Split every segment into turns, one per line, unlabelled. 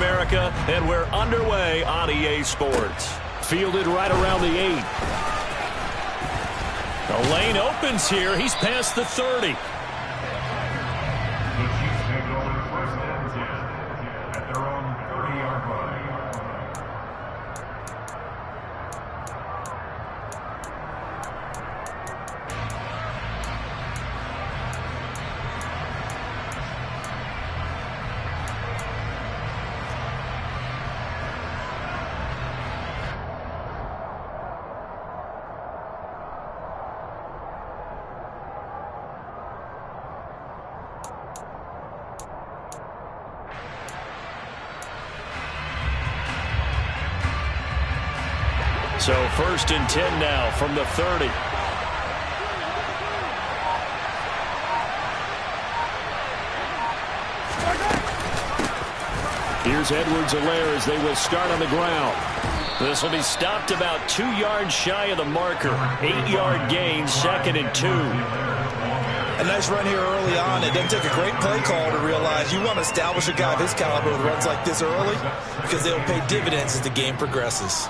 America, and we're underway on EA Sports. Fielded right around the 8. The lane opens here. He's past the 30. So 1st and 10 now from the 30. Here's Edwards-Helaire as they will start on the ground. This will be stopped about 2 yards shy of the marker. 8-yard gain, 2nd and 2.
A nice run here early on. It doesn't take a great play call to realize you want to establish a guy of his caliber with runs like this early because they'll pay dividends as the game progresses.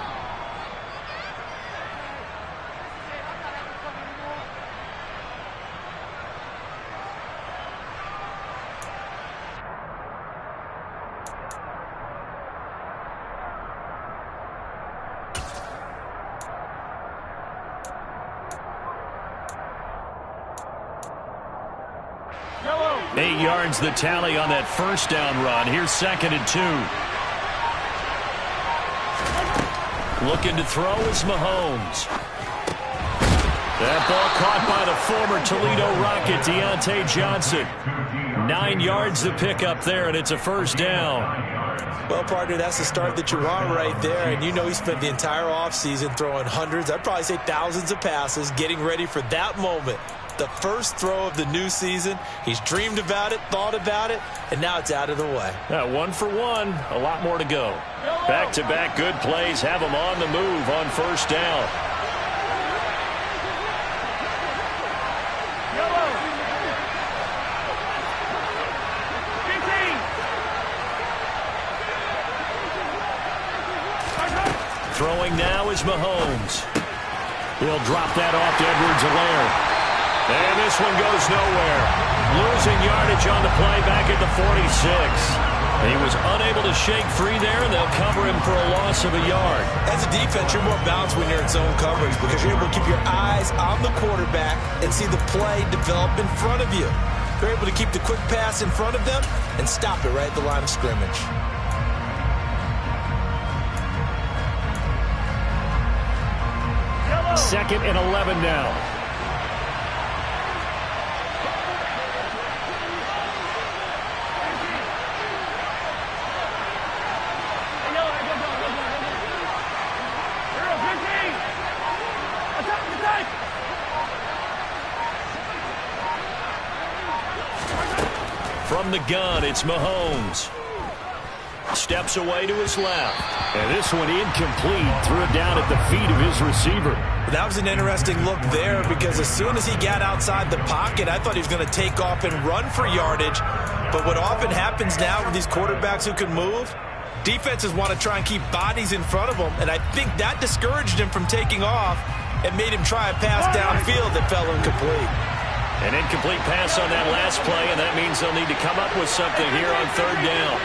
The tally on that first down run. Here's 2nd and 2. Looking to throw is Mahomes. That ball caught by the former Toledo Rocket, Deontay Johnson. 9 yards to pick up there, and it's a first down.
Well, partner, that's the start that you want right there. And you know he spent the entire offseason throwing hundreds, I'd probably say thousands of passes, getting ready for that moment. The first throw of the new season. He's dreamed about it, thought about it, and now it's out of the way.
1 for 1. A lot more to go. Back-to-back good plays have him on the move on first down. Throwing now is Mahomes. He'll drop that off to Edwards-Helaire. And this one goes nowhere. Losing yardage on the play back at the 46. He was unable to shake free there, and they'll cover him for a loss of a yard.
As a defense, you're more balanced when you're in zone coverage because you're able to keep your eyes on the quarterback and see the play develop in front of you. You're able to keep the quick pass in front of them and stop it right at the line of scrimmage.
Second and 11 now. From the gun, it's Mahomes. Steps away to his left. And this one incomplete. Threw it down at the feet of his receiver.
That was an interesting look there because as soon as he got outside the pocket, I thought he was going to take off and run for yardage. But what often happens now with these quarterbacks who can move, defenses want to try and keep bodies in front of them. And I think that discouraged him from taking off and made him try a pass downfield that fell incomplete.
An incomplete pass on that last play, and that means they'll need to come up with something here on third down.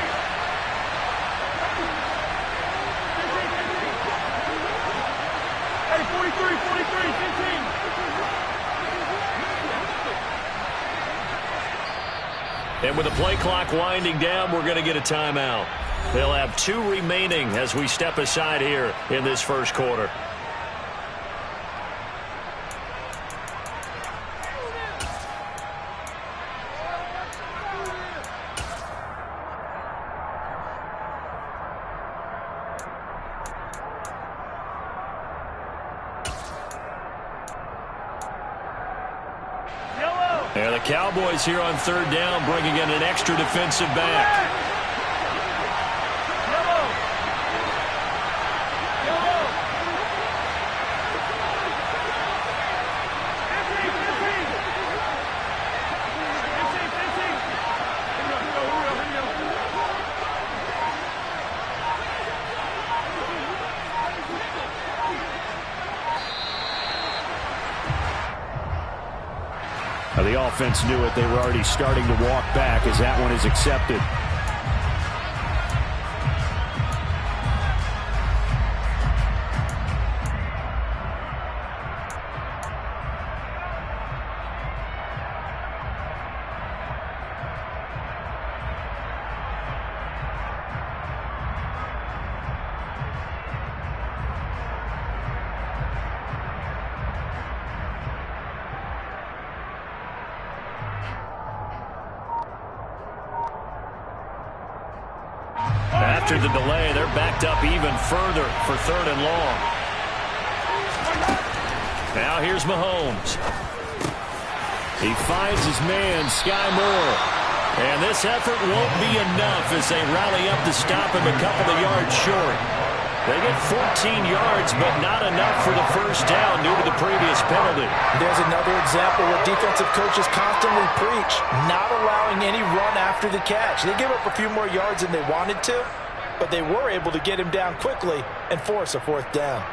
Hey, 43, 15.
And with the play clock winding down, we're going to get a timeout. They'll have 2 remaining as we step aside here in this first quarter. And the Cowboys here on third down bringing in an extra defensive back. The offense knew it. They were already starting to walk back as that one is accepted. After the delay, they're backed up even further for 3rd and long. Now here's Mahomes. He finds his man, Sky Moore. And this effort won't be enough as they rally up to stop him a couple of yards short. They get 14 yards, but not enough for the first down due to the previous penalty.
There's another example where defensive coaches constantly preach, not allowing any run after the catch. They give up a few more yards than they wanted to, but they were able to get him down quickly and force a 4th down.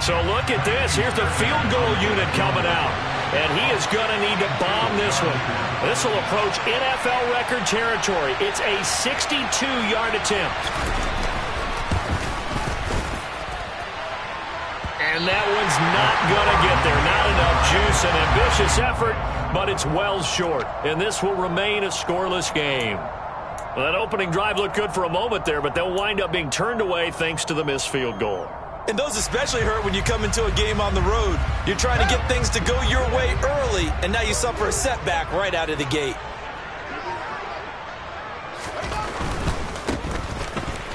So look at this. Here's the field goal unit coming out. And he is going to need to bomb this one. This will approach NFL record territory. It's a 62-yard attempt. And that one's not going to get there. Not enough juice. An ambitious effort, but it's well short. And this will remain a scoreless game. Well, that opening drive looked good for a moment there, but they'll wind up being turned away thanks to the missed field goal.
And those especially hurt when you come into a game on the road. You're trying to get things to go your way early, and now you suffer a setback right out of the gate.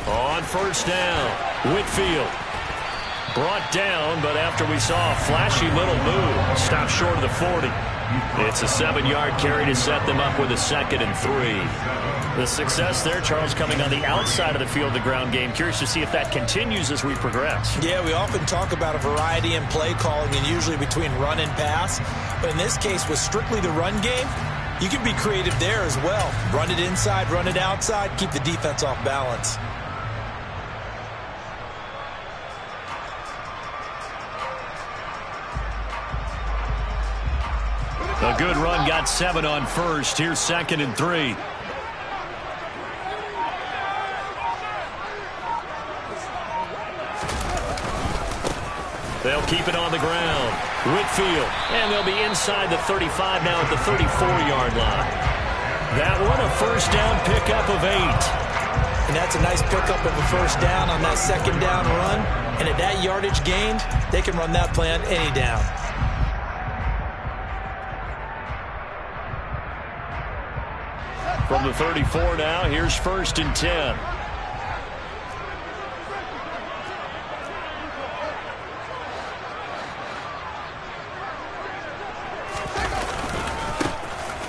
On 1st down, Whitfield. Brought down, but after we saw a flashy little move, stopped short of the 40. It's a 7-yard carry to set them up with a 2nd and 3. The success there, Charles, coming on the outside of the field, the ground game. Curious to see if that continues as we progress.
Yeah, we often talk about a variety in play calling and usually between run and pass. But in this case, with strictly the run game, you can be creative there as well. Run it inside, run it outside, keep the defense off balance.
A good run got 7 on 1st. Here's 2nd and 3. They'll keep it on the ground. Whitfield. And they'll be inside the 35 now at the 34-yard line. That one, a 1st down pickup of 8.
And that's a nice pickup of a 1st down on that 2nd down run. And at that yardage gained, they can run that play on any down.
From the 34 now, here's 1st and 10.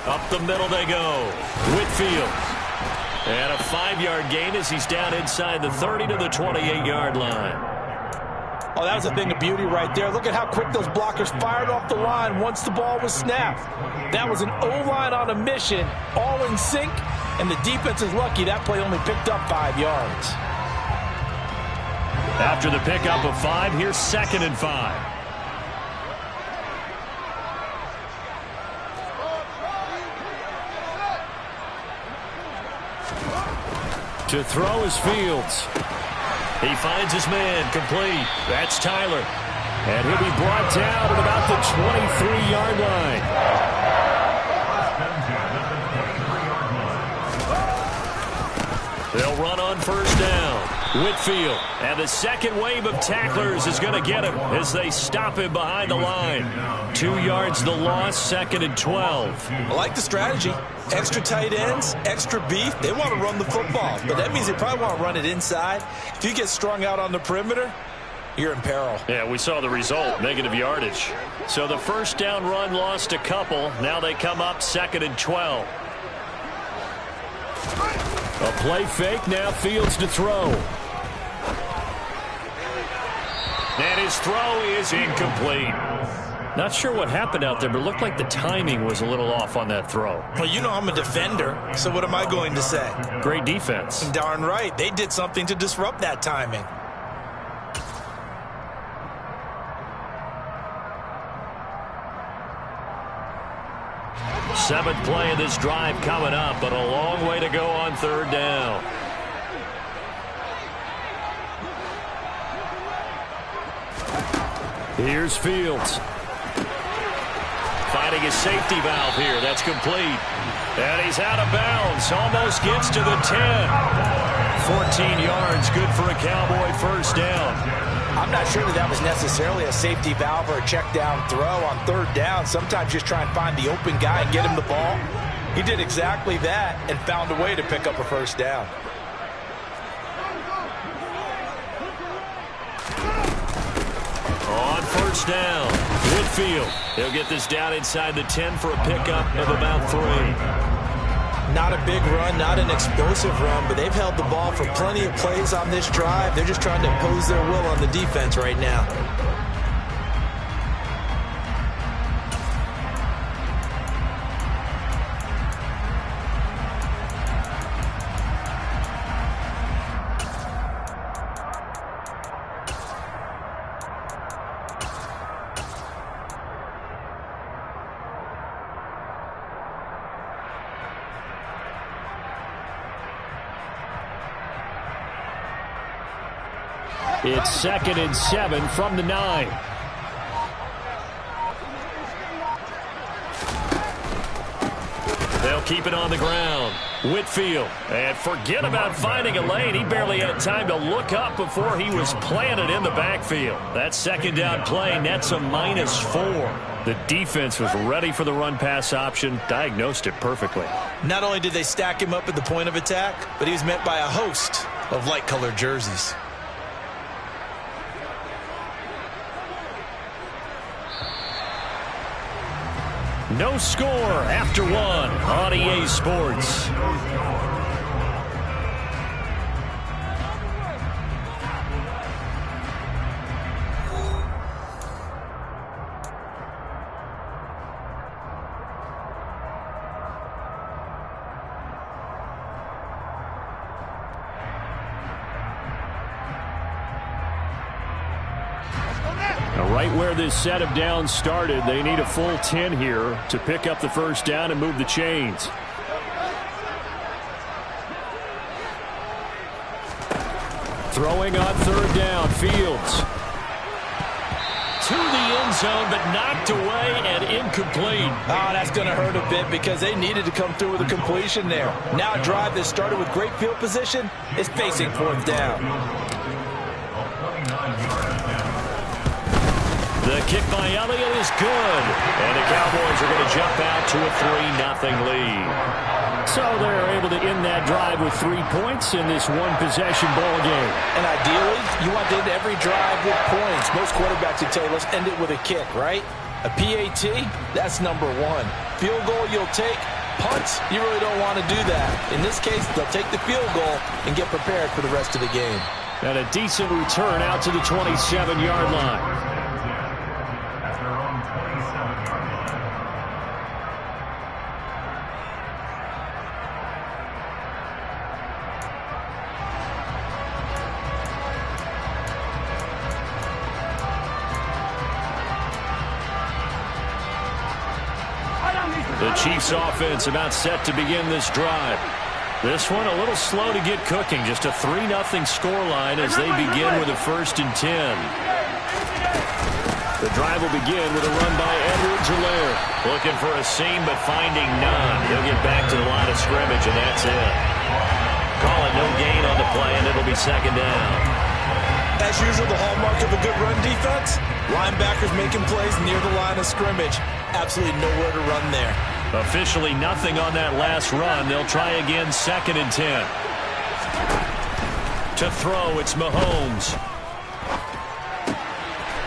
Up the middle they go. Whitfield. And a 5-yard gain as he's down inside the 30 to the 28-yard line.
Oh, that was a thing of beauty right there. Look at how quick those blockers fired off the line once the ball was snapped. That was an O-line on a mission, all in sync, and the defense is lucky that play only picked up 5 yards.
After the pickup of 5, here's 2nd and 5. To throw is Fields. He finds his man complete. That's Tyler. And he'll be brought down at about the 23-yard line. They'll run on first down. Whitfield. And the second wave of tacklers is going to get him as they stop him behind the line. 2 yards the loss, 2nd and 12.
I like the strategy. Extra tight ends, extra beef. They want to run the football, but that means they probably want to run it inside. If you get strung out on the perimeter, you're in peril.
Yeah, we saw the result, negative yardage. So the first down run lost a couple. Now they come up 2nd and 12. A play fake, now Fields to throw. And his throw is incomplete. Not sure what happened out there, but it looked like the timing was a little off on that throw.
Well, you know I'm a defender, so what am I going to say?
Great defense.
Darn right. They did something to disrupt that timing.
Seventh play of this drive coming up, but a long way to go on third down. Here's Fields. Finding his safety valve here. That's complete. And he's out of bounds. Almost gets to the 10. 14 yards. Good for a Cowboy first down.
I'm not sure that was necessarily a safety valve or a check down throw on third down. Sometimes just try and find the open guy and get him the ball. He did exactly that and found a way to pick up a first down.
On first down, Whitfield. He'll get this down inside the 10 for a pickup of about 3.
Not a big run, not an explosive run, but they've held the ball for plenty of plays on this drive. They're just trying to impose their will on the defense right now.
It's 2nd and 7 from the 9. They'll keep it on the ground. Whitfield. And forget about finding a lane. He barely had time to look up before he was planted in the backfield. That second down play nets a -4. The defense was ready for the run-pass option, diagnosed it perfectly.
Not only did they stack him up at the point of attack, but he was met by a host of light-colored jerseys.
No score after 1 on EA Sports. Right where this set of downs started, they need a full 10 here to pick up the first down and move the chains. Throwing on third down, Fields. To the end zone, but knocked away and incomplete.
Oh, that's going to hurt a bit because they needed to come through with a completion there. Now a drive that started with great field position is facing fourth down.
The kick by Elliott is good. And the Cowboys are going to jump out to a 3-0 lead. So they're able to end that drive with 3 points in this one-possession ball game.
And ideally, you want to end every drive with points. Most quarterbacks would tell you, let's end it with a kick, right? A PAT, that's number 1. Field goal you'll take. Punts, you really don't want to do that. In this case, they'll take the field goal and get prepared for the rest of the game.
And a decent return out to the 27-yard line. The Chiefs offense about set to begin this drive. This one a little slow to get cooking. Just a 3-0 scoreline as they begin with a 1st and 10. The drive will begin with a run by Edwards-Helaire. Looking for a seam, but finding none. He'll get back to the line of scrimmage, and that's it. Call it no gain on the play, and it'll be second down.
As usual, the hallmark of a good run defense, linebackers making plays near the line of scrimmage. Absolutely nowhere to run there.
Officially nothing on that last run. They'll try again, 2nd and 10. To throw, it's Mahomes.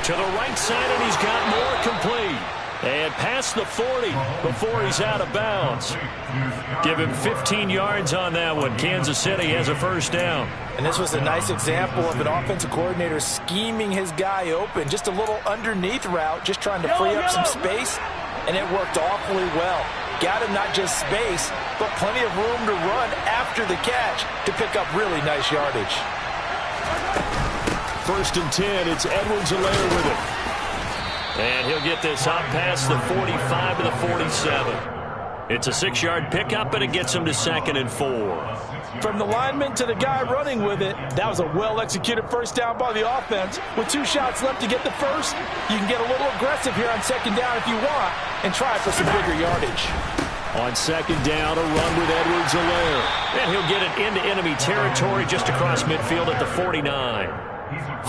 To the right side, and he's got more complete. And past the 40 before he's out of bounds. Give him 15 yards on that one. Kansas City has a first down.
And this was a nice example of an offensive coordinator scheming his guy open. Just a little underneath route, just trying to free up some space. And it worked awfully well. Got him not just space, but plenty of room to run after the catch to pick up really nice yardage.
1st and 10, it's Edwards-Helaire with it. And he'll get this up past the 45 to the 47. It's a 6-yard pickup, and it gets him to 2nd and 4.
From the lineman to the guy running with it, that was a well-executed first down by the offense. With 2 shots left to get the first, you can get a little aggressive here on 2nd down if you want and try for some bigger yardage.
On 2nd down, a run with Edwards-Helaire. And he'll get it into enemy territory just across midfield at the 49.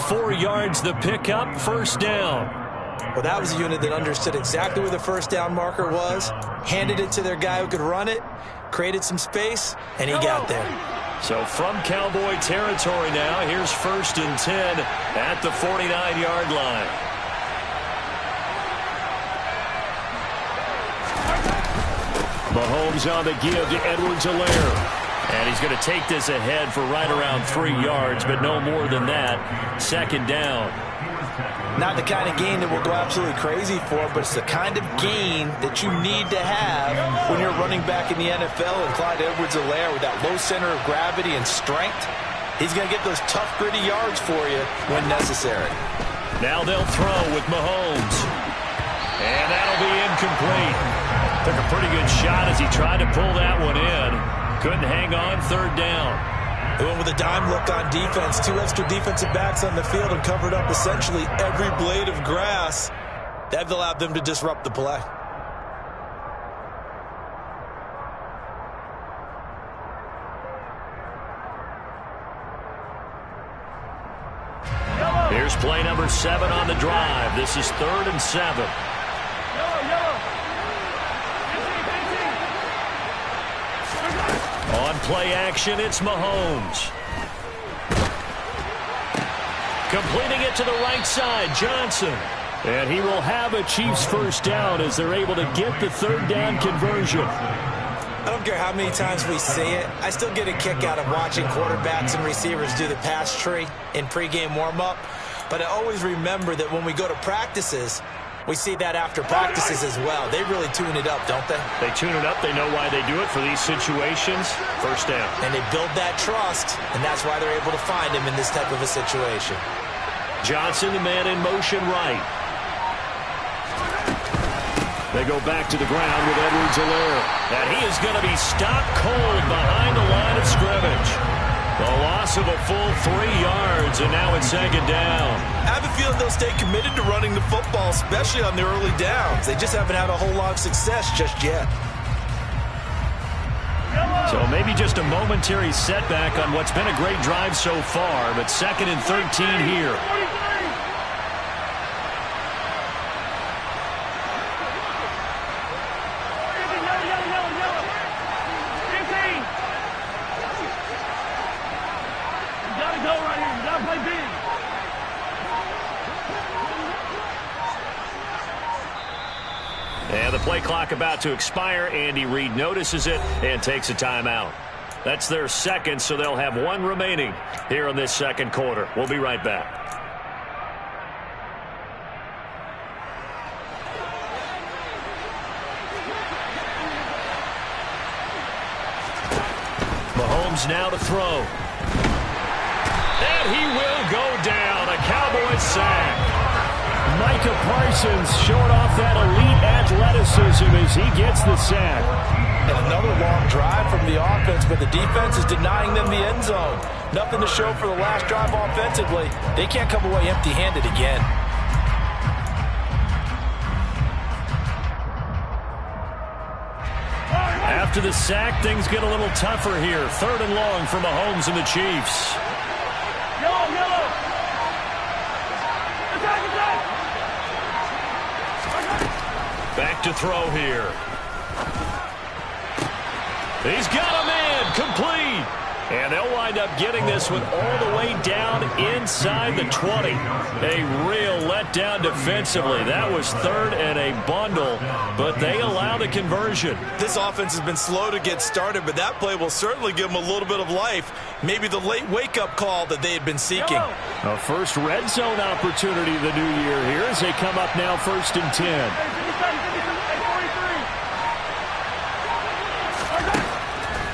4 yards the pickup, 1st down.
Well, that was a unit that understood exactly where the first down marker was, handed it to their guy who could run it, created some space, and he got there.
So from Cowboy territory now, here's 1st and 10 at the 49-yard line. Mahomes on the give to Edwards-Helaire. And he's going to take this ahead for right around 3 yards, but no more than that. 2nd down.
Not the kind of gain that we'll go absolutely crazy for, but it's the kind of gain that you need to have when you're running back in the NFL. And Clyde Edwards-Helaire, with that low center of gravity and strength, he's going to get those tough, gritty yards for you when necessary.
Now they'll throw with Mahomes. And that'll be incomplete. Took a pretty good shot as he tried to pull that one in. Couldn't hang on, 3rd down.
They went with a dime look on defense. 2 extra defensive backs on the field and covered up essentially every blade of grass. That allowed them to disrupt the play.
Here's play number 7 on the drive. This is 3rd and 7. On play action, it's Mahomes. Completing it to the right side, Johnson. And he will have a Chiefs first down as they're able to get the 3rd down conversion.
I don't care how many times we say it, I still get a kick out of watching quarterbacks and receivers do the pass tree in pregame warm-up. But I always remember that when we go to practices, we see that after practices as well. They really tune it up, don't they?
They tune it up. They know why they do it for these situations. First down.
And they build that trust, and that's why they're able to find him in this type of a situation.
Johnson, the man in motion right. They go back to the ground with Edwards-Helaire. And he is going to be stopped cold behind the line of scrimmage. The loss of a full 3 yards, and now it's 2nd down.
I have a feeling they'll stay committed to running the football, especially on the early downs. They just haven't had a whole lot of success just yet.
So maybe just a momentary setback on what's been a great drive so far, but 2nd and 13 here. And the play clock about to expire. Andy Reid notices it and takes a timeout. That's their 2nd, so they'll have 1 remaining here in this 2nd quarter. We'll be right back. Mahomes now to throw. And he will go down. A Cowboys sack. Micah Parsons showing off that elite athleticism as he gets the sack.
And another long drive from the offense, but the defense is denying them the end zone. Nothing to show for the last drive offensively. They can't come away empty-handed again.
after the sack, things get a little tougher here. 3rd and long for Mahomes and the Chiefs.
Yellow, yellow. Attack, attack.
Back to throw here. He's got a man, complete. And they'll wind up getting this one all the way down inside the 20. A real letdown defensively. That was 3rd and a bundle, but they allow the conversion.
This offense has been slow to get started, but that play will certainly give them a little bit of life. Maybe the late wake-up call that they had been seeking.
A first red zone opportunity the new year here as they come up now 1st and 10.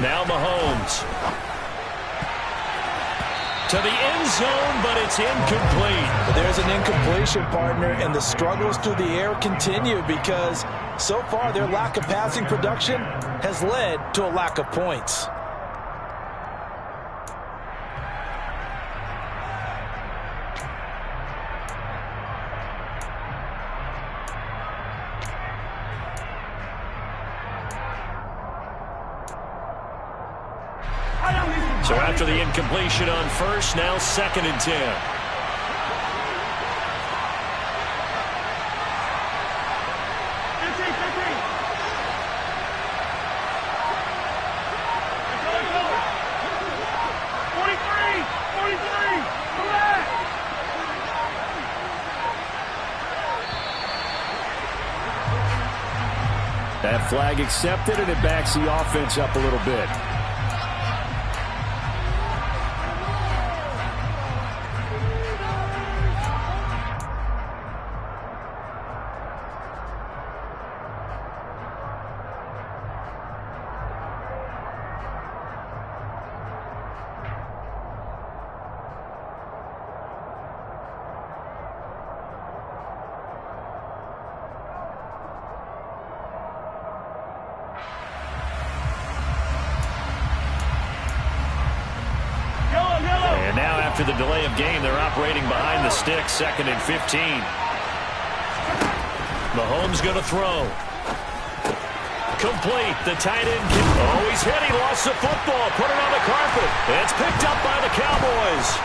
Now Mahomes. To the end zone, but it's incomplete.
There's an incompletion, partner, and the struggles through the air continue because so far their lack of passing production has led to a lack of points.
So after the incompletion on first, now 2nd and 10. That flag accepted, and it backs the offense up a little bit. And now after the delay of game, they're operating behind the sticks, 2nd and 15. Mahomes going to throw. Complete. The tight end. Oh, he's hit. He lost the football. Put it on the carpet. It's picked up by the Cowboys.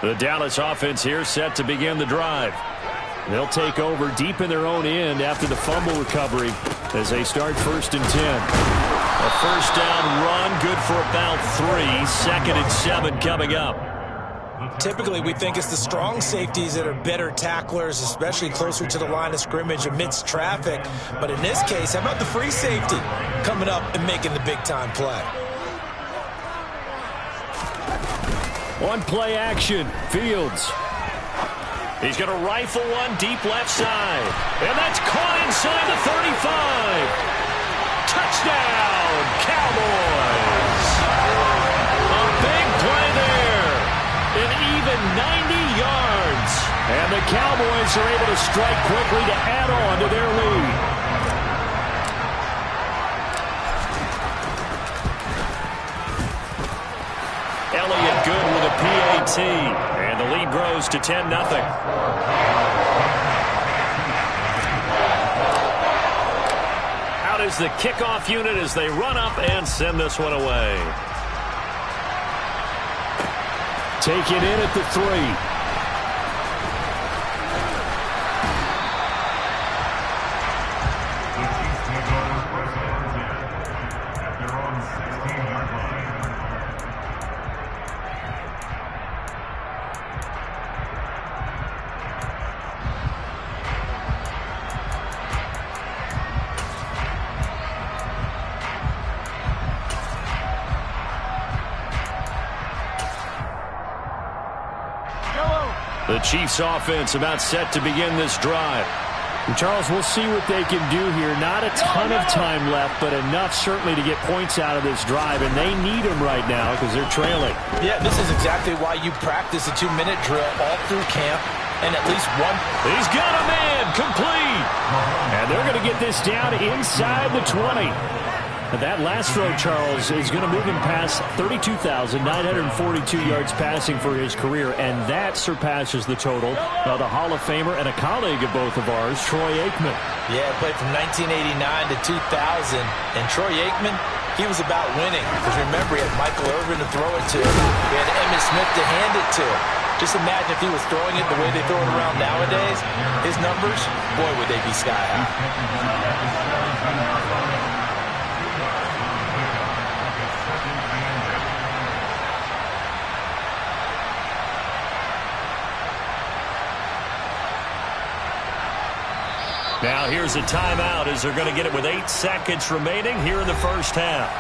The Dallas offense here set to begin the drive. They'll take over deep in their own end after the fumble recovery as they start 1st and 10. A first down run, good for about 3. 2nd and 7 coming up.
Typically, we think it's the strong safeties that are better tacklers, especially closer to the line of scrimmage amidst traffic. But in this case, how about the free safety coming up and making the big-time play?
One play action. Fields. He's going to rifle one deep left side. And that's caught inside the 35. Touchdown, Cowboys. A big play there. An even 90 yards. And the Cowboys are able to strike quickly to add on to their lead. Elliott good with a PAT, and the lead grows to 10-0. Out is the kickoff unit as they run up and send this one away. Taken in at the 3. The Chiefs offense about set to begin this drive. And Charles, we'll see what they can do here. Not a ton of time left, but enough certainly to get points out of this drive, and they need them right now because they're trailing.
Yeah, this is exactly why you practice a 2-minute drill all through camp, and at least one.
He's got a man, complete. And they're going to get this down inside the 20. That last throw, Charles, is going to move him past 32,942 yards passing for his career, and that surpasses the total of the Hall of Famer and a colleague of both of ours, Troy Aikman.
Yeah, played from 1989 to 2000, and Troy Aikman, he was about winning. Because remember, he had Michael Irvin to throw it to. He had Emmitt Smith to hand it to. Just imagine if he was throwing it the way they throw it around nowadays, his numbers, boy, would they be sky high.
Now here's a timeout as they're going to get it with 8 seconds remaining here in the first half.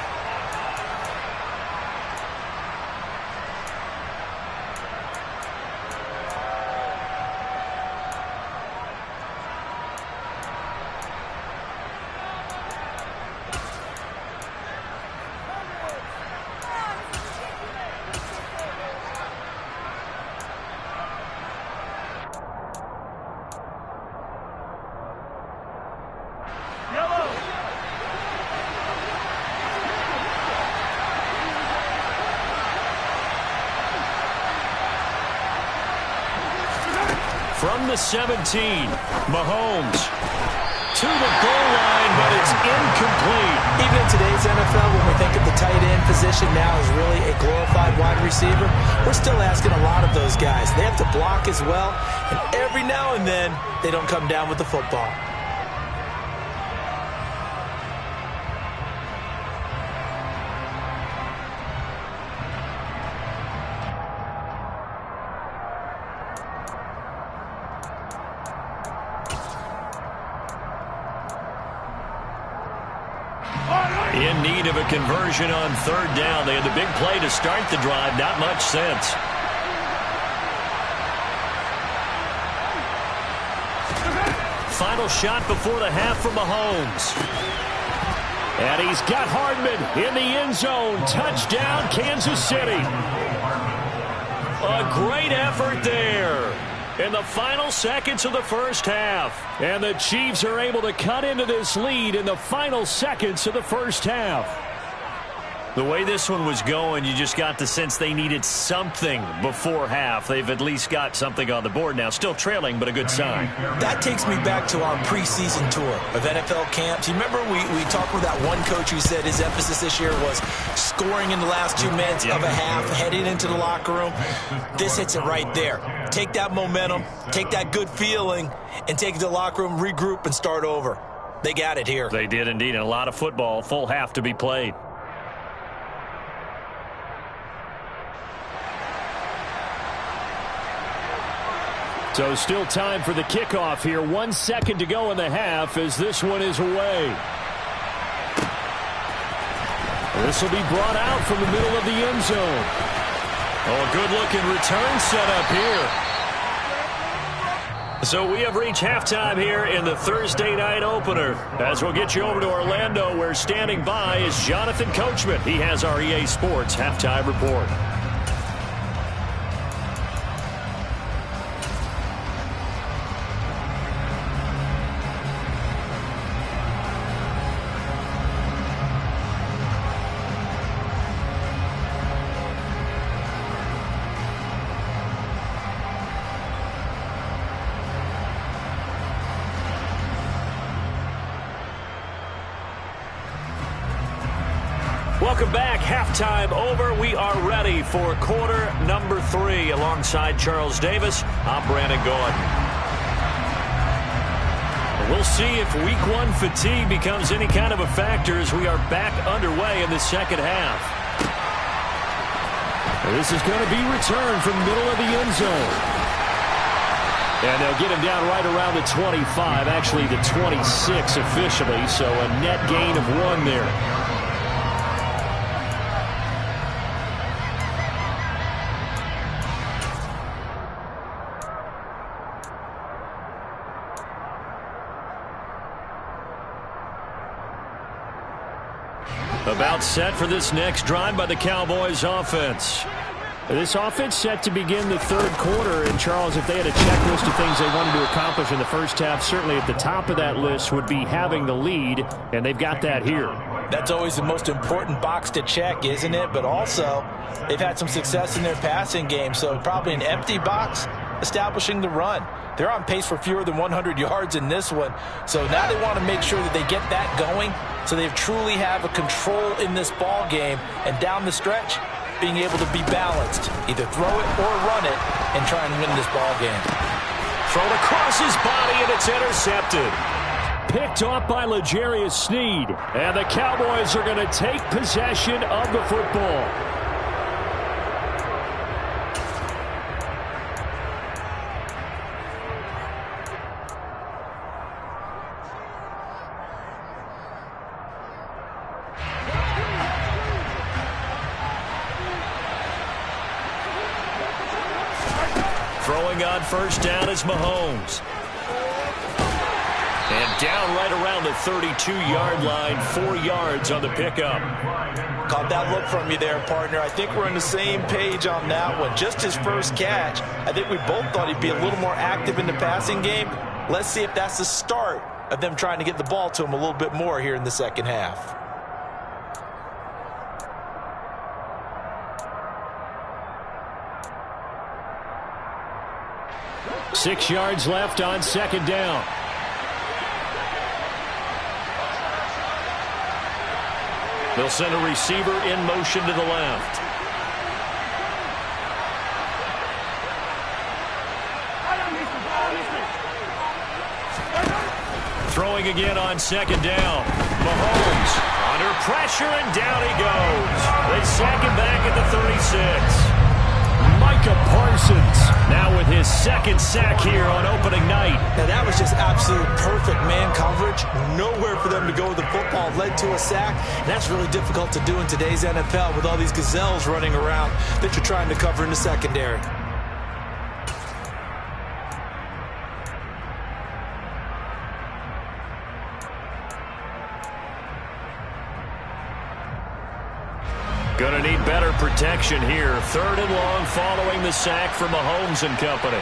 From the 17, Mahomes to the goal line, but it's incomplete.
Even in today's NFL, when we think of the tight end position now as really a glorified wide receiver, we're still asking a lot of those guys. They have to block as well, and every now and then, they don't come down with the football.
In need of a conversion on third down. They had the big play to start the drive. Not much sense. Final shot before the half from Mahomes. And he's got Hardman in the end zone. Touchdown, Kansas City. A great effort there in the final seconds of the first half. And the Chiefs are able to cut into this lead in the final seconds of the first half. The way this one was going, you just got the sense they needed something before half. They've at least got something on the board now. Still trailing, but a good sign.
That takes me back to our preseason tour of NFL camps. You remember we talked with that one coach who said his emphasis this year was scoring in the last 2 minutes of a half, heading into the locker room. This hits it right there. Take that momentum, take that good feeling, and take it to the locker room, regroup, and start over. They got it here.
They did indeed, and a lot of football, full half to be played. So still time for the kickoff here. 1 second to go in the half as this one is away. This will be brought out from the middle of the end zone. Oh, a good-looking return set up here. So we have reached halftime here in the Thursday night opener. As we'll get you over to Orlando, where standing by is Jonathan Coachman. He has our EA Sports halftime report. Welcome back. Halftime over. We are ready for quarter number 3. Alongside Charles Davis, I'm Brandon Gaudin. We'll see if week 1 fatigue becomes any kind of a factor as we are back underway in the second half. This is going to be returned from the middle of the end zone. And they'll get him down right around the 25, actually the 26 officially, so a net gain of 1 there. About set for this next drive by the Cowboys offense. This offense set to begin the third quarter. And, Charles, if they had a checklist of things they wanted to accomplish in the first half, certainly at the top of that list would be having the lead, and they've got that here.
That's always the most important box to check, isn't it? But also, they've had some success in their passing game, so probably an empty box establishing the run. They're on pace for fewer than 100 yards in this one, so now they want to make sure that they get that going so they truly have a control in this ball game, and down the stretch, being able to be balanced, either throw it or run it, and try and win this ball game.
Thrown across his body, and it's intercepted. Picked off by L'Jarius Sneed, and the Cowboys are going to take possession of the football. Throwing on first down is Mahomes. And down right around the 32-yard line, 4 yards on the pickup.
Caught that look from you there, partner. I think we're on the same page on that one. Just his first catch. I think we both thought he'd be a little more active in the passing game. Let's see if that's the start of them trying to get the ball to him a little bit more here in the second half.
Six yards left on second down. They'll send a receiver in motion to the left. Throwing again on second down. Mahomes under pressure, and down he goes. They sack him back at the 36. Micah Parsons now with his second sack here on opening night.
Now that was just absolute perfect man coverage. Nowhere for them to go with the football. Led to a sack. That's really difficult to do in today's NFL with all these gazelles running around that you're trying to cover in the secondary.
Gonna need better protection here. Third and long following the sack from Mahomes and company.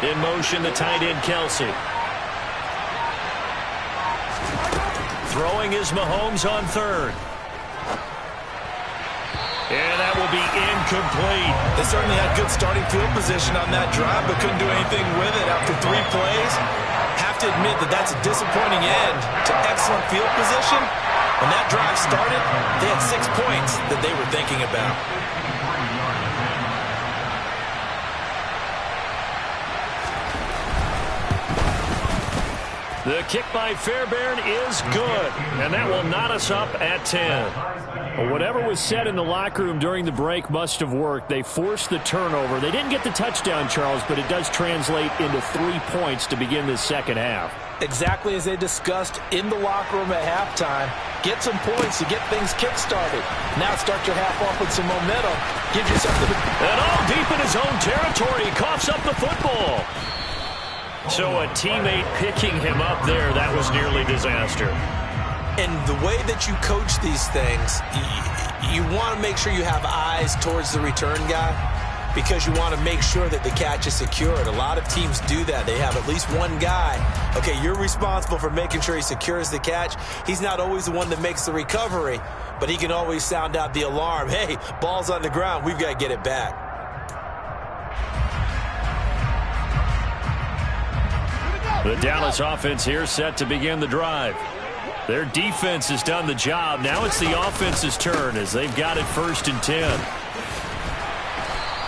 In motion, the tight end Kelsey. Throwing is Mahomes on third. And that will be incomplete.
They certainly had good starting field position on that drive, but couldn't do anything with it after 3 plays. Have to admit that that's a disappointing end to excellent field position. When that drive started, they had 6 points that they were thinking about.
The kick by Fairbairn is good, and that will knot us up at 10. Well, whatever was said in the locker room during the break must have worked. They forced the turnover. They didn't get the touchdown, Charles, but it does translate into 3 points to begin this second half.
Exactly as they discussed in the locker room at halftime. Get some points to get things kick-started. Now start your half off with some momentum. Give you something to...
And all deep in his own territory, he coughs up the football. So a teammate picking him up there, that was nearly disaster.
And the way that you coach these things, you want to make sure you have eyes towards the return guy because you want to make sure that the catch is secured. A lot of teams do that. They have at least one guy. Okay, you're responsible for making sure he secures the catch. He's not always the one that makes the recovery, but he can always sound out the alarm. Hey, ball's on the ground. We've got to get it back.
The Dallas offense here set to begin the drive. Their defense has done the job. Now it's the offense's turn as they've got it 1st and 10.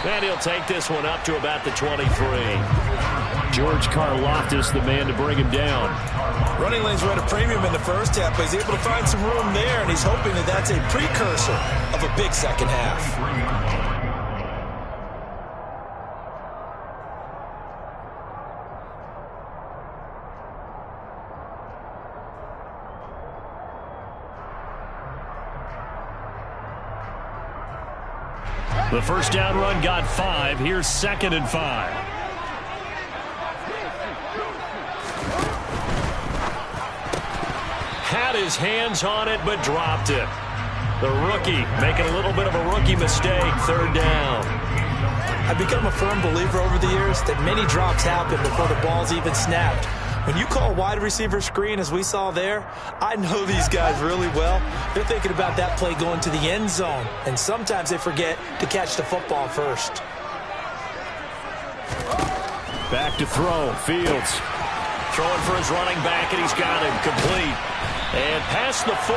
And he'll take this one up to about the 23. George Karlaftis, the man to bring him down.
Running lanes were at a premium in the first half, but he's able to find some room there, and he's hoping that that's a precursor of a big second half.
The first down run got 5. Here's 2nd and 5. Had his hands on it, but dropped it. The rookie making a little bit of a rookie mistake. 3rd down.
I've become a firm believer over the years that many drops happen before the ball's even snapped. When you call a wide receiver screen, as we saw there, I know these guys really well. They're thinking about that play going to the end zone, and sometimes they forget to catch the football first.
Back to throw. Fields throwing for his running back, and he's got him complete. And past the 40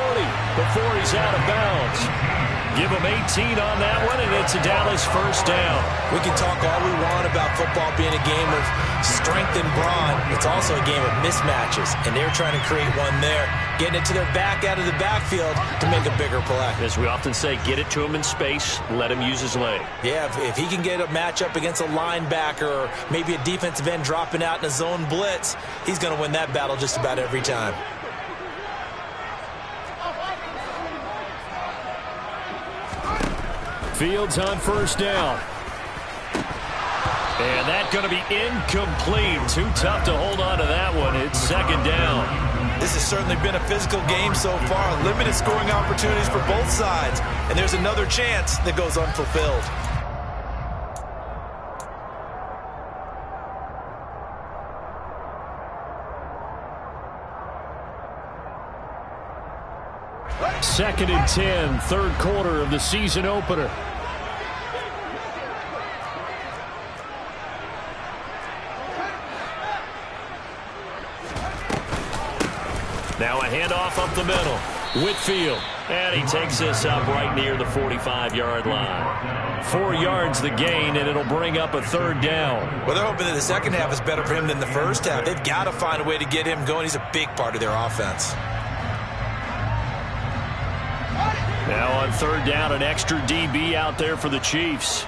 before he's out of bounds. Give him 18 on that one, and it's a Dallas first down.
We can talk all we want about football being a game of strength and brawn. It's also a game of mismatches, and they're trying to create one there, getting it to their back out of the backfield to make a bigger play.
As we often say, get it to him in space, let him use his leg.
Yeah, if he can get a matchup against a linebacker or maybe a defensive end dropping out in a zone blitz, he's going to win that battle just about every time.
Fields on first down. And that's going to be incomplete. Too tough to hold on to that one. It's second down.
This has certainly been a physical game so far. Limited scoring opportunities for both sides. And there's another chance that goes unfulfilled.
Second and 10, third quarter of the season opener. Now a handoff up the middle. Whitfield. And he takes this up right near the 45-yard line. 4 yards the gain, and it'll bring up a third down.
Well, they're hoping that the second half is better for him than the first half. They've got to find a way to get him going. He's a big part of their offense.
Now on third down, an extra DB out there for the Chiefs.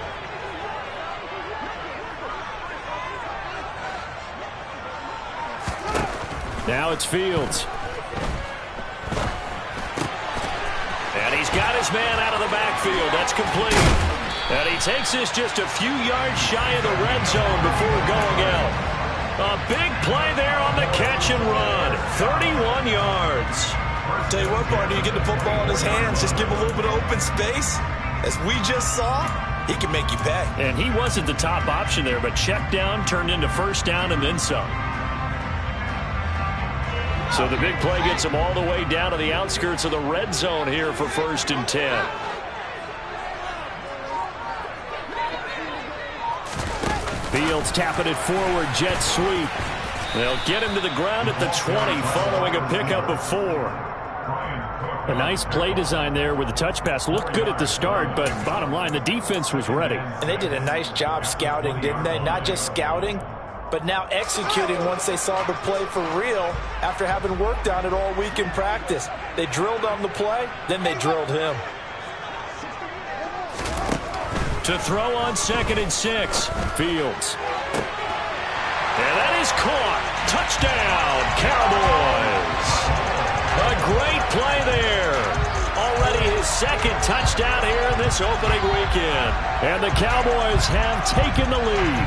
Now it's Fields. And he's got his man out of the backfield. That's complete. And he takes this just a few yards shy of the red zone before going out. A big play there on the catch and run. 31 yards.
Tell you what, partner, you get the football in his hands, just give him a little bit of open space. As we just saw, he can make you pay.
And he wasn't the top option there, but check down turned into first down and then some. So the big play gets him all the way down to the outskirts of the red zone here for first and 10. Fields tapping it forward, jet sweep. They'll get him to the ground at the 20 following a pickup of 4. A nice play design there with the touch pass. Looked good at the start, but bottom line, the defense was ready.
And they did a nice job scouting, didn't they? Not just scouting, but now executing once they saw the play for real after having worked on it all week in practice. They drilled on the play, then they drilled him.
To throw on second and 6, Fields. And that is caught. Touchdown, Cowboys. A great play there. Already his second touchdown here in this opening weekend. And the Cowboys have taken the lead.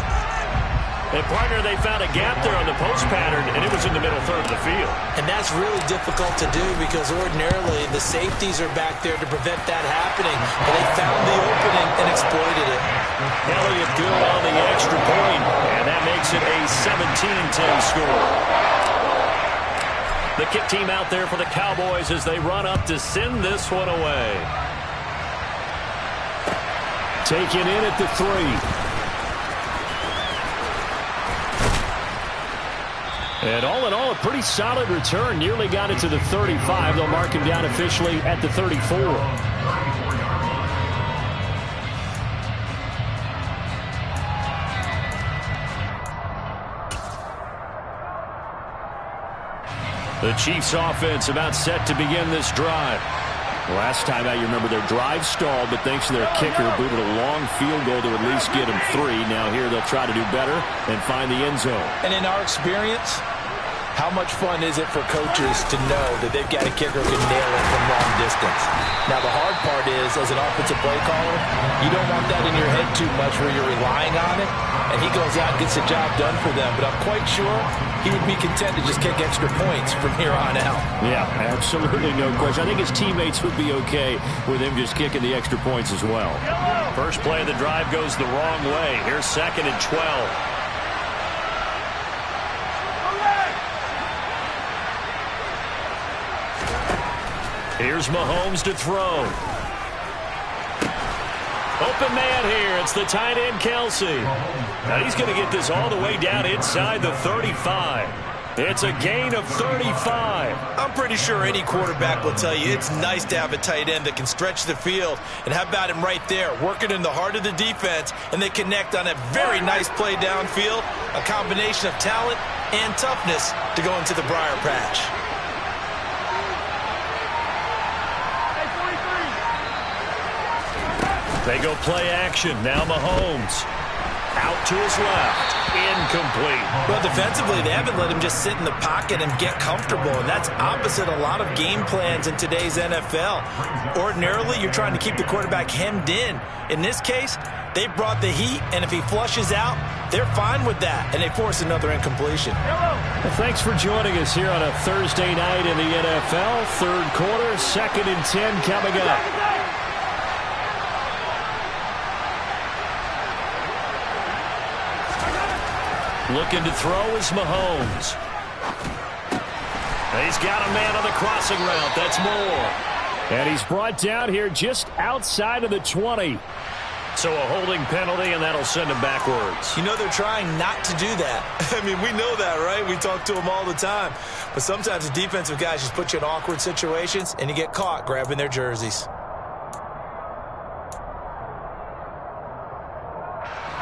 And, partner, they found a gap there on the post pattern, and it was in the middle third of the field.
And that's really difficult to do because ordinarily the safeties are back there to prevent that happening. But they found the opening and exploited it.
Elliott good on the extra point, and that makes it a 17-10 score. The kick team out there for the Cowboys as they run up to send this one away. Taken in at the 3. And all in all, a pretty solid return. Nearly got it to the 35. They'll mark him down officially at the 34. The Chiefs offense about set to begin this drive. Last time out, you remember their drive stalled, but thanks to their kicker, booted a long field goal to at least get them 3. Now here they'll try to do better and find the end zone.
And in our experience, how much fun is it for coaches to know that they've got a kicker who can nail it from long distance? Now, the hard part is, as an offensive play caller, you don't want that in your head too much where you're relying on it, and he goes out and gets the job done for them. But I'm quite sure he would be content to just kick extra points from here on out.
Yeah, absolutely no question. I think his teammates would be okay with him just kicking the extra points as well. First play of the drive goes the wrong way. Here's second and 12. Here's Mahomes to throw. Open man here. It's the tight end, Kelsey. Now he's going to get this all the way down inside the 35. It's a gain of 35.
I'm pretty sure any quarterback will tell you it's nice to have a tight end that can stretch the field. And how about him right there, working in the heart of the defense, and they connect on a very nice play downfield, a combination of talent and toughness to go into the briar patch.
They go play action. Now Mahomes. Out to his left. Incomplete.
Well, defensively, they haven't let him just sit in the pocket and get comfortable, and that's opposite a lot of game plans in today's NFL. Ordinarily, you're trying to keep the quarterback hemmed in. In this case, they brought the heat, and if he flushes out, they're fine with that, and they force another incompletion.
Well, thanks for joining us here on a Thursday night in the NFL. Third quarter, 2nd and 10 coming up. Looking to throw is Mahomes. He's got a man on the crossing route. That's Moore. And he's brought down here just outside of the 20. So a holding penalty, and that'll send him backwards.
You know they're trying not to do that. I mean, we know that, right? We talk to them all the time. But sometimes the defensive guys just put you in awkward situations, and you get caught grabbing their jerseys.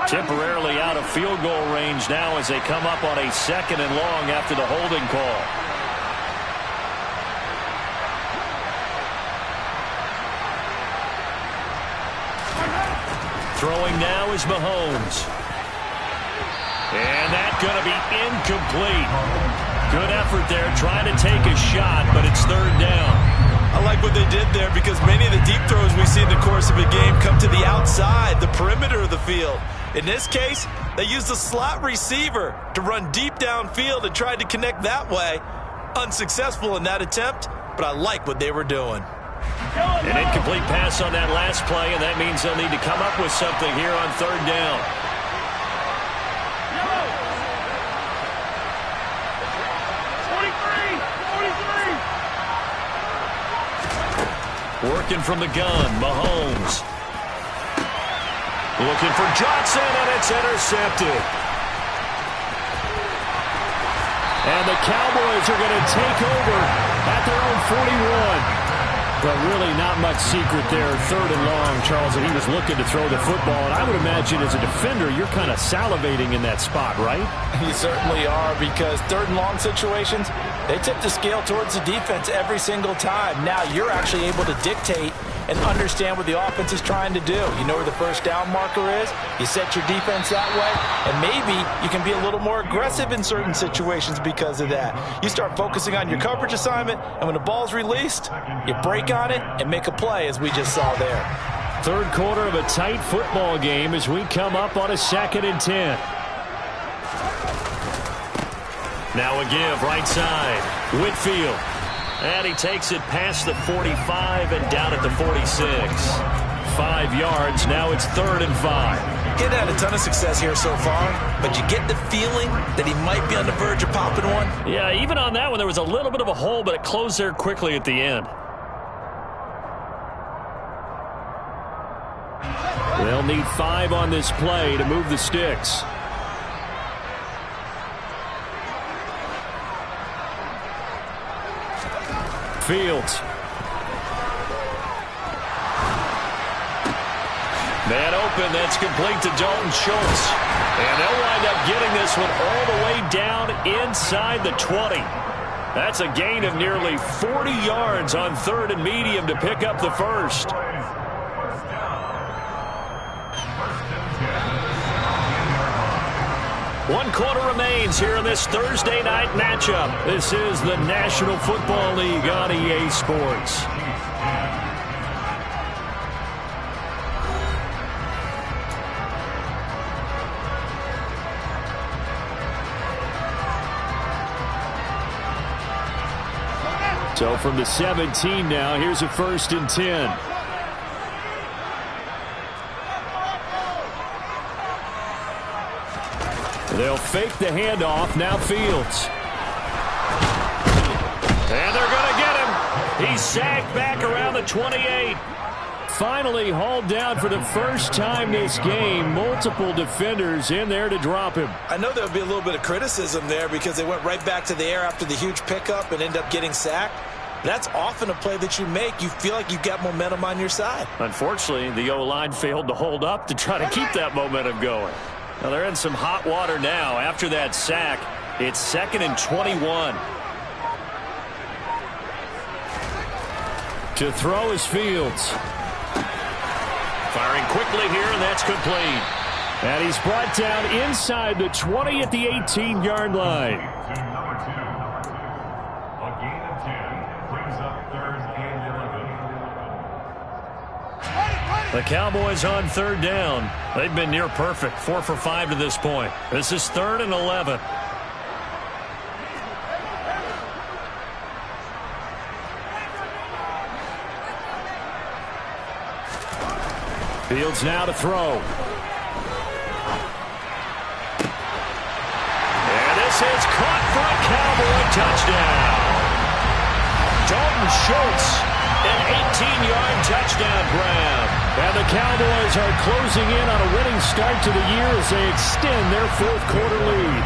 Temporarily out of field goal range now as they come up on a 2nd and long after the holding call. Throwing now is Mahomes. And that's going to be incomplete. Good effort there trying to take a shot, but it's 3rd down.
I like what they did there because many of the deep throws we see in the course of a game come to the outside, the perimeter of the field. In this case, they used a slot receiver to run deep downfield and tried to connect that way. Unsuccessful in that attempt, but I like what they were doing.
An incomplete pass on that last play, and that means they'll need to come up with something here on 3rd down. Working from the gun, Mahomes. Looking for Johnson, and it's intercepted. And the Cowboys are going to take over at their own 41. But really not much secret there. 3rd and long, Charles, and he was looking to throw the football. And I would imagine as a defender, you're kind of salivating in that spot, right?
You certainly are, because 3rd and long situations, they tip the scale towards the defense every single time. Now you're actually able to dictate and understand what the offense is trying to do. You know where the first down marker is. You set your defense that way, and maybe you can be a little more aggressive in certain situations because of that. You start focusing on your coverage assignment, and when the ball's released, you break on it and make a play, as we just saw there.
3rd quarter of a tight football game as we come up on a 2nd and 10. Now a give right side. Whitfield. And he takes it past the 45 and down at the 46. 5 yards. Now it's 3rd and 5.
He's had a ton of success here so far, but you get the feeling that he might be on the verge of popping one.
Yeah, even on that one, there was a little bit of a hole, but it closed there quickly at the end. They'll need 5 on this play to move the sticks. Fields. Man open, that's complete to Dalton Schultz. And they'll wind up getting this one all the way down inside the 20. That's a gain of nearly 40 yards on 3rd and medium to pick up the first. One quarter remains here in this Thursday night matchup. This is the National Football League on EA Sports. So from the 17 now, here's a 1st and 10. They'll fake the handoff. Now Fields. And they're going to get him. He's sagged back around the 28. Finally hauled down for the first time this game. Multiple defenders in there to drop him.
I know there'll be a little bit of criticism there because they went right back to the air after the huge pickup and ended up getting sacked. That's often a play that you make. You feel like you've got momentum on your side.
Unfortunately, the O-line failed to hold up to try to keep that momentum going. Now they're in some hot water now. After that sack, it's 2nd and 21. To throw is Fields. Firing quickly here, and that's complete. And he's brought down inside the 20 at the 18-yard line.
A gain of 10 brings up 3rd and 11.
The Cowboys on 3rd down. They've been near perfect, 4 for 5 to this point. This is 3rd and 11. Fields now to throw. And this is caught for a Cowboy touchdown. Dalton Schultz, an 18-yard touchdown grab. And the Cowboys are closing in on a winning start to the year as they extend their 4th quarter lead.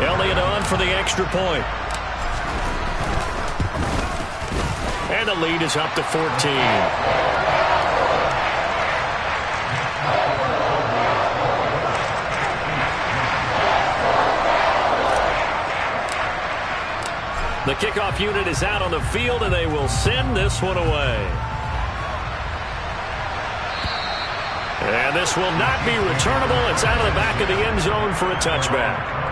Elliott on for the extra point. And the lead is up to 14. The kickoff unit is out on the field, and they will send this one away. And this will not be returnable. It's out of the back of the end zone for a touchback.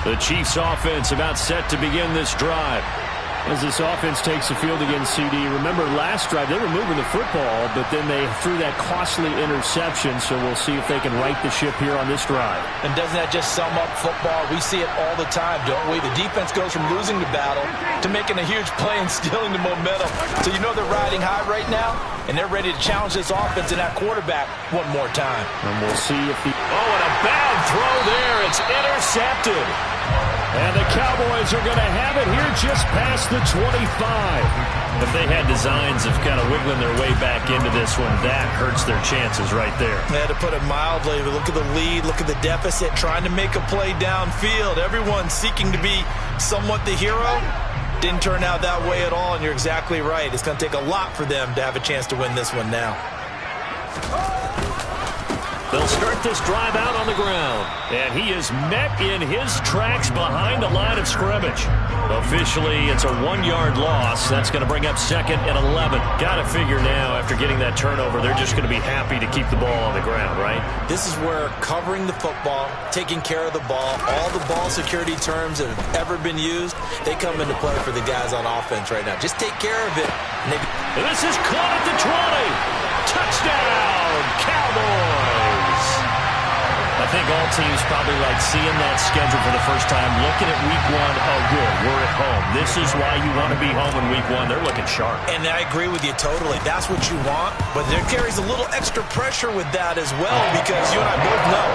The Chiefs offense about set to begin this drive. As this offense takes the field against CD, remember last drive they were moving the football, but then they threw that costly interception, so we'll see if they can right the ship here on this drive.
And doesn't that just sum up football? We see it all the time, don't we? The defense goes from losing the battle to making a huge play and stealing the momentum. So you know they're riding high right now, and they're ready to challenge this offense and that quarterback one more time.
And we'll see if the... Oh, and a bad throw there. It's intercepted. And the Cowboys are going to have it here just past the 25. If they had designs of kind of wiggling their way back into this one, that hurts their chances right there.
They had to put it mildly, but look at the lead, look at the deficit, trying to make a play downfield. Everyone seeking to be somewhat the hero. Didn't turn out that way at all, and you're exactly right. It's going to take a lot for them to have a chance to win this one now.
They'll start this drive out on the ground. And he is met in his tracks behind the line of scrimmage. Officially, it's a 1-yard loss. That's going to bring up 2nd and 11. Got to figure now, after getting that turnover, they're just going to be happy to keep the ball on the ground, right?
This is where covering the football, taking care of the ball, all the ball security terms that have ever been used, they come into play for the guys on offense right now. Just take care of it.
And this is caught at the 20. Touchdown, Cowboys. I think all teams probably like seeing that schedule for the first time, looking at week 1. Oh, good, we're at home. This is why you want to be home in week 1. They're looking sharp.
And I agree with you totally. That's what you want, but there carries a little extra pressure with that as well, because you and I both know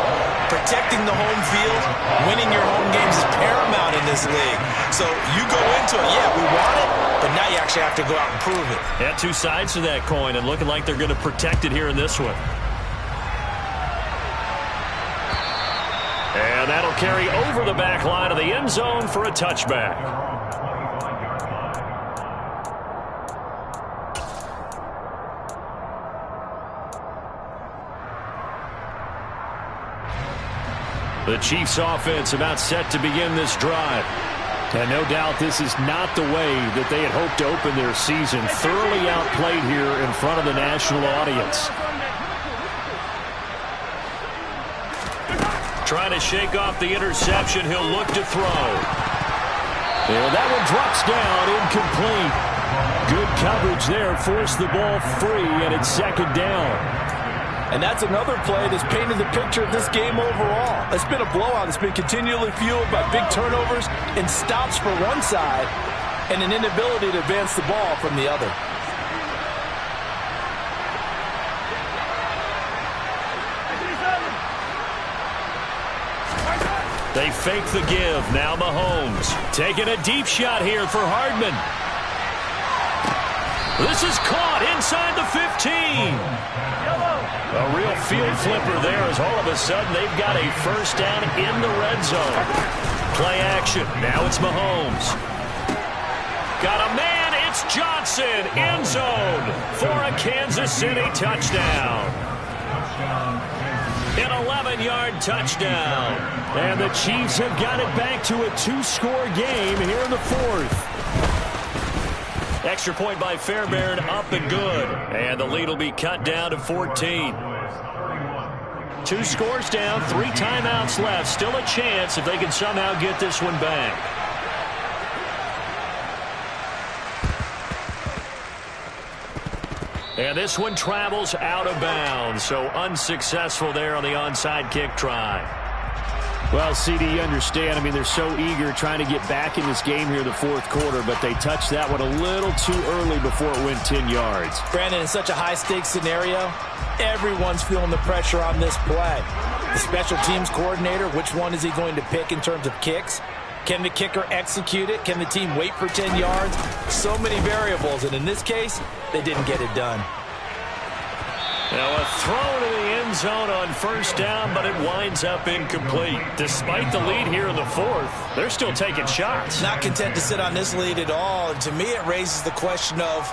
protecting the home field, winning your home games is paramount in this league. So you go into it, yeah, we want it, but now you actually have to go out and prove it.
Yeah, two sides to that coin, and looking like they're going to protect it here in this one. And that'll carry over the back line of the end zone for a touchback. The Chiefs offense about set to begin this drive. And no doubt this is not the way that they had hoped to open their season. Thoroughly outplayed here in front of the national audience. Trying to shake off the interception. He'll look to throw. And that one drops down, incomplete. Good coverage there. Forced the ball free, and it's 2nd down.
And that's another play that's painted the picture of this game overall. It's been a blowout. It's been continually fueled by big turnovers and stops for one side and an inability to advance the ball from the other.
They fake the give. Now Mahomes taking a deep shot here for Hardman. This is caught inside the 15. A real field flipper there as all of a sudden they've got a first down in the red zone. Play action. Now it's Mahomes. Got a man. It's Johnson. End zone for a Kansas City touchdown. An 11-yard touchdown. And the Chiefs have got it back to a 2-score game here in the fourth. Extra point by Fairbairn, up and good. And the lead will be cut down to 14. 2 scores down, 3 timeouts left. Still a chance if they can somehow get this one back. And this one travels out of bounds, so unsuccessful there on the onside kick try.
Well, CD, you understand. I mean, they're so eager trying to get back in this game here in the fourth quarter, but they touched that one a little too early before it went 10 yards.
Brandon, in such a high-stakes scenario, everyone's feeling the pressure on this play. The special teams coordinator, which one is he going to pick in terms of kicks? Can the kicker execute it? Can the team wait for 10 yards? So many variables, and in this case, they didn't get it done.
Now a throw to the end zone on first down, but it winds up incomplete. Despite the lead here in the fourth, they're still taking shots.
Not content to sit on this lead at all. And to me, it raises the question of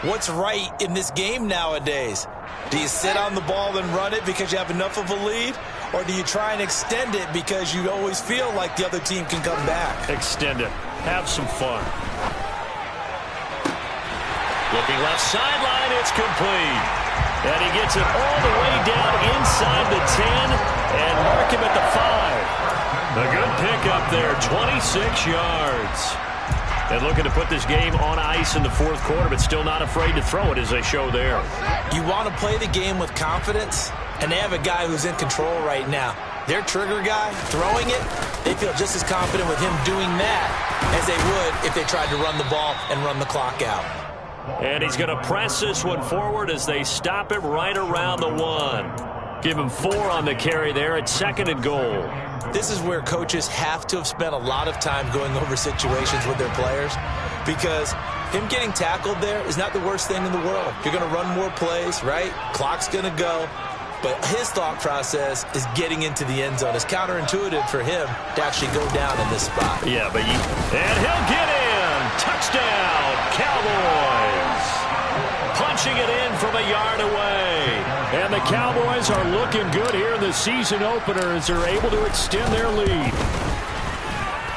what's right in this game nowadays. Do you sit on the ball and run it because you have enough of a lead? Or do you try and extend it because you always feel like the other team can come back?
Extend it. Have some fun. Looking left sideline, it's complete. And he gets it all the way down inside the 10 and mark him at the 5. A good pickup there, 26 yards. And looking to put this game on ice in the fourth quarter, but still not afraid to throw it as they show there.
You want to play the game with confidence, and they have a guy who's in control right now. Their trigger guy, throwing it, they feel just as confident with him doing that as they would if they tried to run the ball and run the clock out.
And he's going to press this one forward as they stop him right around the 1. Give him 4 on the carry there at 2nd and goal.
This is where coaches have to have spent a lot of time going over situations with their players, because him getting tackled there is not the worst thing in the world. You're going to run more plays, right? Clock's going to go. But his thought process is getting into the end zone. It's counterintuitive for him to actually go down in this spot.
Yeah, but and he'll get in. Touchdown, Cowboys. Punching it in from a yard away. And the Cowboys are looking good here in the season opener as they're able to extend their lead.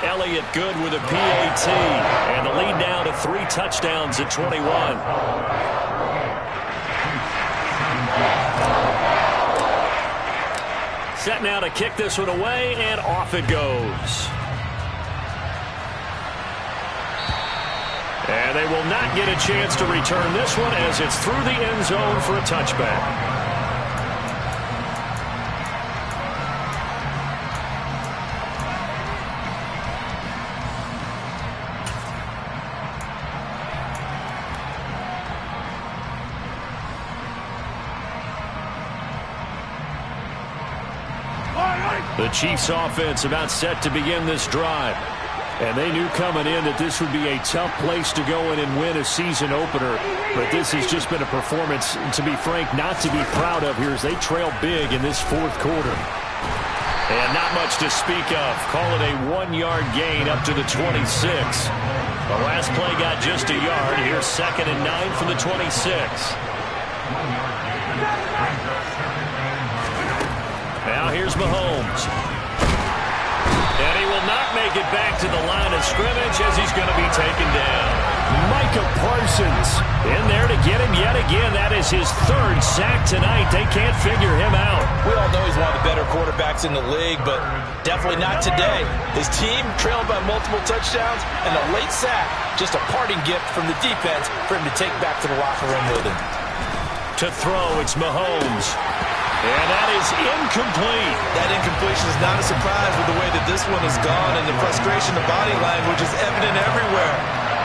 Elliott good with a PAT. And the lead now to 3 touchdowns at 21. Set now to kick this one away, and off it goes. And they will not get a chance to return this one as it's through the end zone for a touchback. The Chiefs offense about set to begin this drive. And they knew coming in that this would be a tough place to go in and win a season opener. But this has just been a performance, to be frank, not to be proud of here as they trail big in this fourth quarter. And not much to speak of. Call it a 1-yard gain up to the 26. The last play got just a yard. Here's 2nd and 9 from the 26. Now here's Mahomes. And he will not make it back to the line of scrimmage as he's going to be taken down. Micah Parsons in there to get him yet again. That is his 3rd sack tonight. They can't figure him out.
We all know he's one of the better quarterbacks in the league, but definitely not today. His team trailed by multiple touchdowns, and a late sack, just a parting gift from the defense for him to take back to the locker room with him.
To throw, it's Mahomes. And that is incomplete.
That incompletion is not a surprise with the way that this one has gone, and the frustration, the body language is evident everywhere.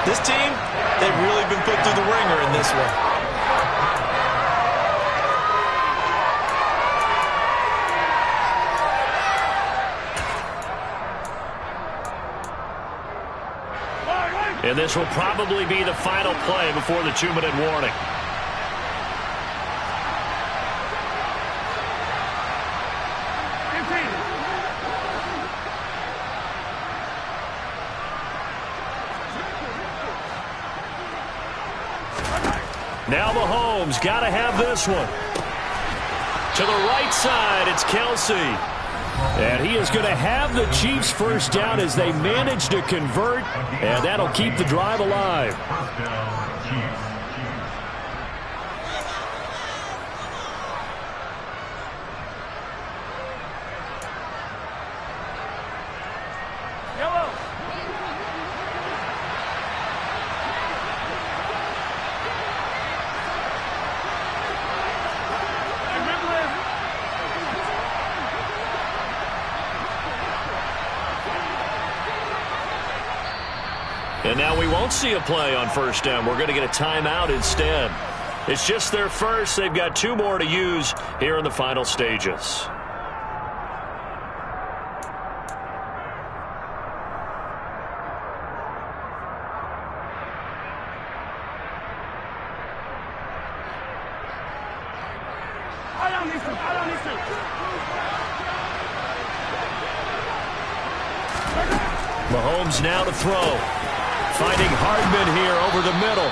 This team, they've really been put through the ringer in this one.
And this will probably be the final play before the 2-minute warning. Now Mahomes got to have this one. To the right side, it's Kelsey. And he is going to have the Chiefs first down as they manage to convert, and that'll keep the drive alive.
First down, Chiefs.
Yellow.
And now we won't see a play on first down. We're going to get a timeout instead. It's just their first. They've got 2 more to use here in the final stages. Mahomes now to throw. Finding Hardman here over the middle.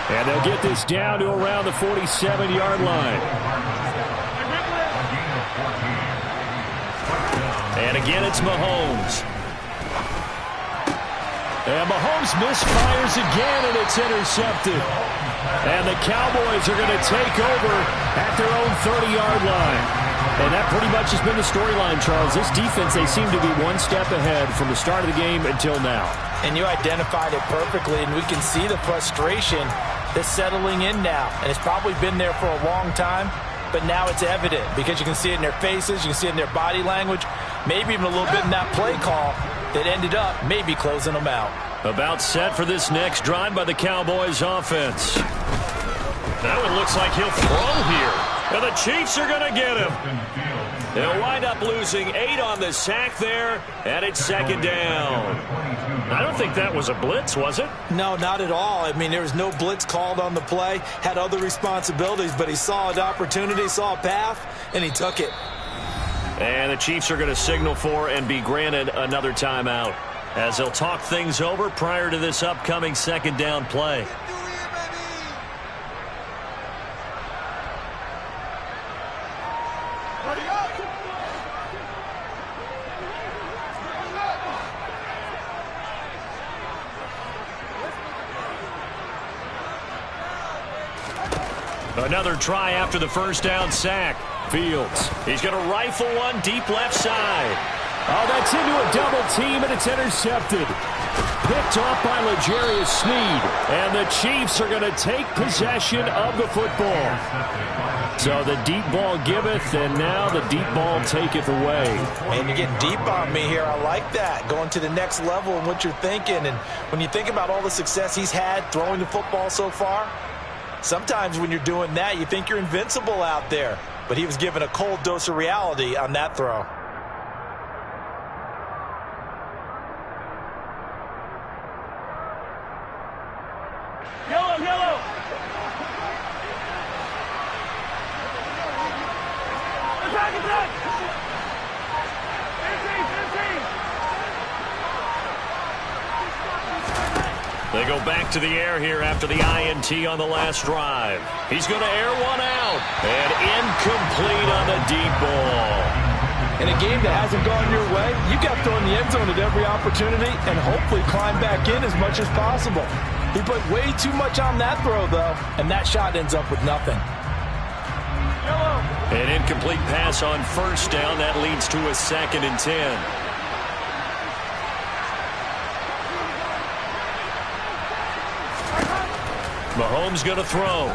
And they'll get this down to around the 47-yard line. And again, it's Mahomes. And Mahomes misfires again, and it's intercepted. And the Cowboys are going to take over at their own 30-yard line. And that pretty much has been the storyline, Charles. This defense, they seem to be one step ahead from the start of the game until now.
And you identified it perfectly, and we can see the frustration that's settling in now. And it's probably been there for a long time, but now it's evident because you can see it in their faces, you can see it in their body language, maybe even a little bit in that play call that ended up maybe closing them out. About set for this next drive by the Cowboys offense. That one looks like he'll throw here. And the Chiefs are going to get him. They'll wind up losing 8 on the sack there, and it's second down. I don't think that was a blitz, was it?
No, not at all. I mean, there was no blitz called on the play. Had other responsibilities, but he saw an opportunity, saw a path, and he took it.
And the Chiefs are going to signal for and be granted another timeout as they'll talk things over prior to this upcoming second down play. Another try after the first down sack. Fields. He's going to rifle one deep left side.
Oh, that's into a double team, and it's intercepted. Picked off by L'Jarius Sneed. And the Chiefs are going to take possession of the football. So the deep ball giveth, and now the deep ball taketh away.
And you get deep on me here. I like that. Going to the next level in what you're thinking. And when you think about all the success he's had throwing the football so far, sometimes when you're doing that, you think you're invincible out there. But he was given a cold dose of reality on that throw.
Yellow, yellow. Attack, attack. 15, 15.
They go back to the air here after the INT on the last drive. He's going to air one out. And incomplete on the deep ball.
In a game that hasn't gone your way, you got thrown in the end zone at every opportunity and hopefully climb back in as much as possible. He put way too much on that throw, though, and that shot ends up with nothing.
An incomplete pass on first down. That leads to a 2nd and 10. Mahomes going to throw.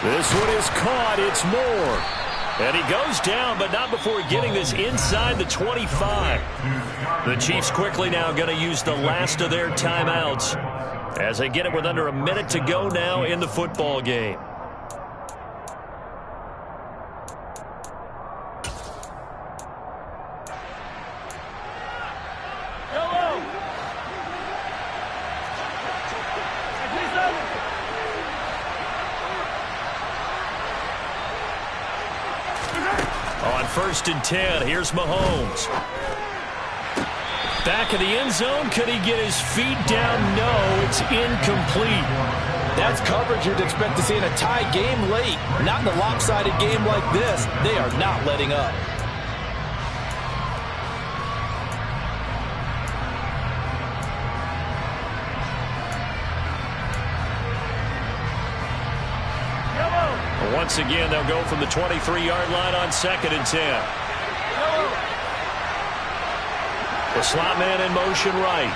This one is caught. It's Moore. And he goes down, but not before getting this inside the 25. The Chiefs quickly now going to use the last of their timeouts as they get it with under a minute to go now in the football game. On 1st and 10, here's Mahomes. Back in the end zone, could he get his feet down? No, it's incomplete.
That's coverage you'd expect to see in a tie game late. Not in a lopsided game like this. They are not letting up.
Once again, they'll go from the 23-yard line on 2nd and 10. The slot man in motion right.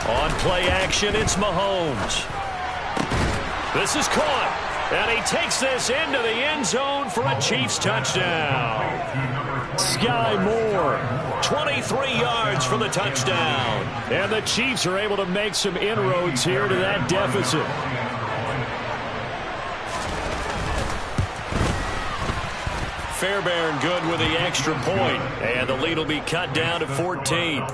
On play action, it's Mahomes. This is caught. And he takes this into the end zone for a Chiefs touchdown. Sky Moore, 23 yards for the touchdown. And the Chiefs are able to make some inroads here to that deficit. Fairbairn good with the extra point. And the lead will be cut down to 14.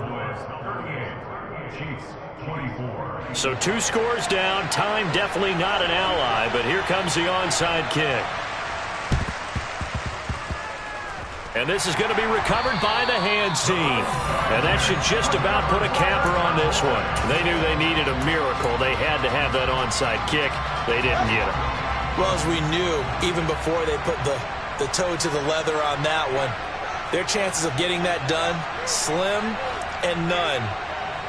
So 2 scores down. Time definitely not an ally, but here comes the onside kick. And this is going to be recovered by the hands team. And that should just about put a capper on this one. They knew they needed a miracle. They had to have that onside kick. They didn't get it.
Well, as we knew, even before they put the toe to the leather on that one, their chances of getting that done, slim and none.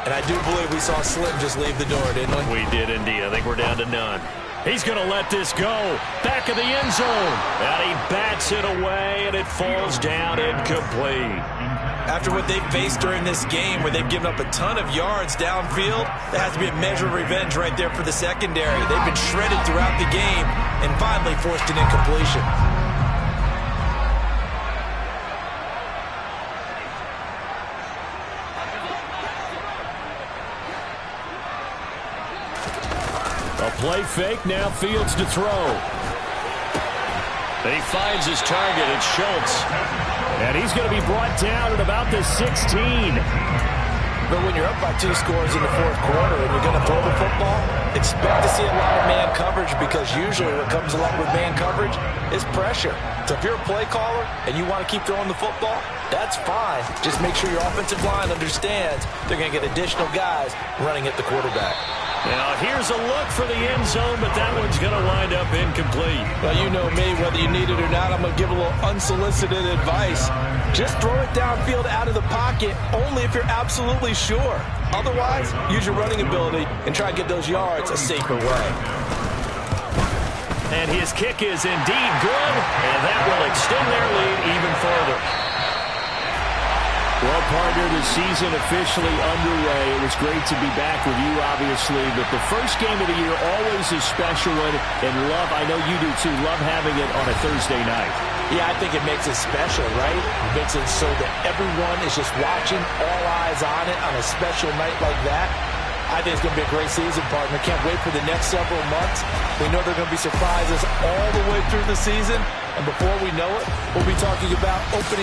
And I do believe we saw Slim just leave the door, didn't we?
We did indeed. I think we're down to none. He's going to let this go. Back of the end zone. And he bats it away, and it falls down incomplete.
After what they've faced during this game, where they've given up a ton of yards downfield, there has to be a measure of revenge right there for the secondary. They've been shredded throughout the game and finally forced an incompletion.
A play fake, now Fields to throw. He finds his target, it's Schultz. And he's going to be brought down at about the 16.
But when you're up by 2 scores in the 4th quarter and you're going to throw the football, expect to see a lot of man coverage, because usually what comes along with man coverage is pressure. So if you're a play caller and you want to keep throwing the football, that's fine. Just make sure your offensive line understands they're going to get additional guys running at the quarterback.
Now, here's a look for the end zone, but that one's going to wind up incomplete.
Well, you know me, whether you need it or not, I'm going to give a little unsolicited advice. Just throw it downfield out of the pocket, only if you're absolutely sure. Otherwise, use your running ability and try to get those yards a safer way.
And his kick is indeed good, and that will extend their lead even further. Well, partner, the season officially underway. It was great to be back with you, obviously, but the first game of the year always a special one, and love, I know you do too, love having it on a Thursday night.
Yeah, I think it makes it special, right? It makes it so that everyone is just watching, all eyes on it on a special night like that. I think it's going to be a great season, partner. Can't wait for the next several months. We know there are going to be surprises all the way through the season, and before we know it, we'll be talking about opening